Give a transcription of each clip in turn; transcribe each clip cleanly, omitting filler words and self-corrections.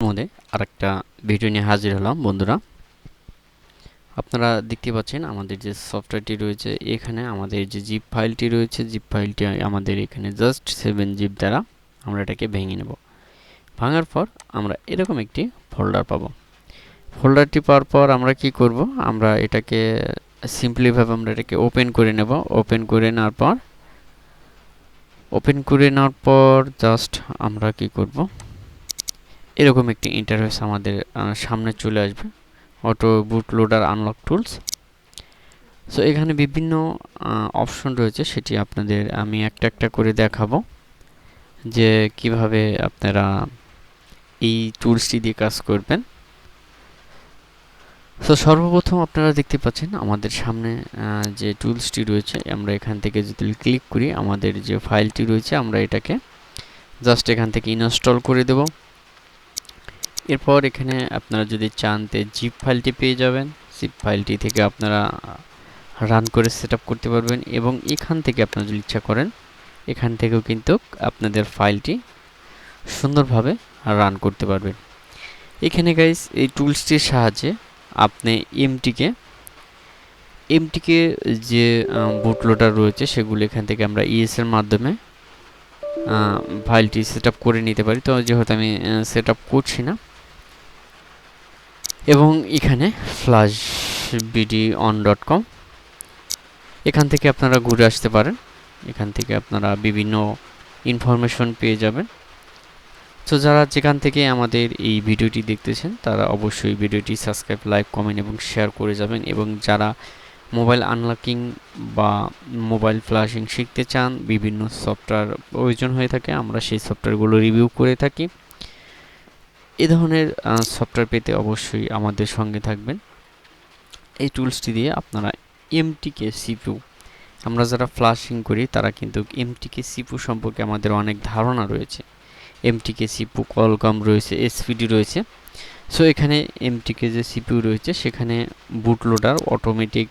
মধ্যে আরেকটা ভিডিও নিয়ে হাজির হলাম বন্ধুরা। আপনারা দেখতে পাচ্ছেন আমাদের যে সফটওয়্যারটি রয়েছে, এখানে আমাদের যে জিপ ফাইলটি রয়েছে, জিপ ফাইলটি আমাদের এখানে জাস্ট 7 জিপ দ্বারা আমরা এটাকে ভেঙে নেব। ভাঙার পর আমরা এরকম একটি ফোল্ডার পাবো। ফোল্ডারটি পাওয়ার পর আমরা কি করব, আমরা এটাকে সিম্পলিভাবে আমরা এটাকে ওপেন করে নেব। ওপেন করে নেওয়ার পর জাস্ট আমরা কি করব, এরকম একটি ইন্টারফেস আমাদের সামনে চলে আসবে, অটো বুট লোডার আনলক টুলস। সো এখানে বিভিন্ন অপশন রয়েছে, সেটি আপনাদের আমি একটা একটা করে দেখাবো যে কিভাবে আপনারা এই টুলসটি দিয়ে কাজ করবেন। সো সর্বপ্রথম আপনারা দেখতে পাচ্ছেন আমাদের সামনে যে টুলসটি রয়েছে, আমরা এখান থেকে যদি ক্লিক করি আমাদের যে ফাইলটি রয়েছে আমরা এটাকে জাস্ট এখান থেকে ইনস্টল করে দেব। এরপর এখানে আপনারা যদি চান তে জিপ ফাইলটি পেয়ে যাবেন। জিপ ফাইলটি থেকে আপনারা রান করে সেটআপ করতে পারবেন এবং এখান থেকে আপনারা যদি ইচ্ছা করেন এখান থেকেও কিন্তু আপনাদের ফাইলটি সুন্দরভাবে রান করতে পারবেন। এখানে গাইস এই টুলসটির সাহায্যে আপনি এমটিকে যে বুটলোডার রয়েছে সেগুলো এখান থেকে আমরা ইএস এর মাধ্যমে ফাইলটি সেটআপ করে নিতে পারি। তো যেহেতু আমি সেটআপ করছি না, এবং এখানে flashbdon.com এখান থেকে আপনারা ঘুরে আসতে পারেন। এখান থেকে আপনারা বিভিন্ন ইনফরমেশন পেয়ে যাবেন। তো যারা যেখান থেকে আমাদের এই ভিডিওটি দেখতেছেন তারা অবশ্যই ভিডিওটি সাবস্ক্রাইব, লাইক, কমেন্ট এবং শেয়ার করে যাবেন। এবং যারা মোবাইল আনলকিং বা মোবাইল ফ্ল্যাশিং শিখতে চান, বিভিন্ন সফটওয়্যার প্রয়োজন হয়ে থাকে, আমরা সেই সফটওয়্যারগুলো রিভিউ করে থাকি। এ ধরনের সফটওয়্যার পেতে অবশ্যই আমাদের সঙ্গে থাকবেন। এই টুলসটি দিয়ে আপনারা এমটিকে সিপিইউ, আমরা যারা ফ্ল্যাশিং করি তারা কিন্তু এমটিকে সিপিইউ সম্পর্কে আমাদের অনেক ধারণা রয়েছে। এমটিকে সিপিইউ কোয়ালকম রয়েছে, এসপিডি রয়েছে। সো এখানে এমটিকে যে সিপিইউ রয়েছে সেখানে বুটলোডার অটোমেটিক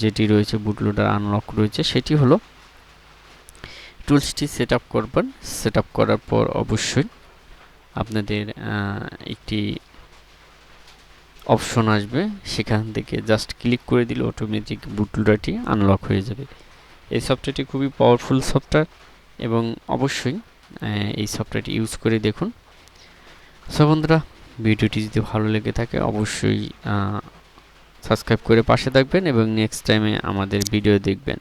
যেটি রয়েছে, বুটলোডার আনলক রয়েছে, সেটি হলো টুলসটি সেটআপ করবেন। সেটআপ করার পর অবশ্যই আপনাদের একটি অপশন আসবে, সেখান থেকে জাস্ট ক্লিক করে দিলে অটোমেটিক বুটলোডারটি আনলক হয়ে যাবে। এই সফটওয়্যারটি খুবই পাওয়ারফুল সফটওয়্যার এবং অবশ্যই এই সফটওয়্যারটি ইউজ করে দেখুন। সো বন্ধুরা, ভিডিওটি যদি ভালো লেগে থাকে অবশ্যই সাবস্ক্রাইব করে পাশে থাকবেন এবং নেক্সট টাইমে আমাদের ভিডিও দেখবেন।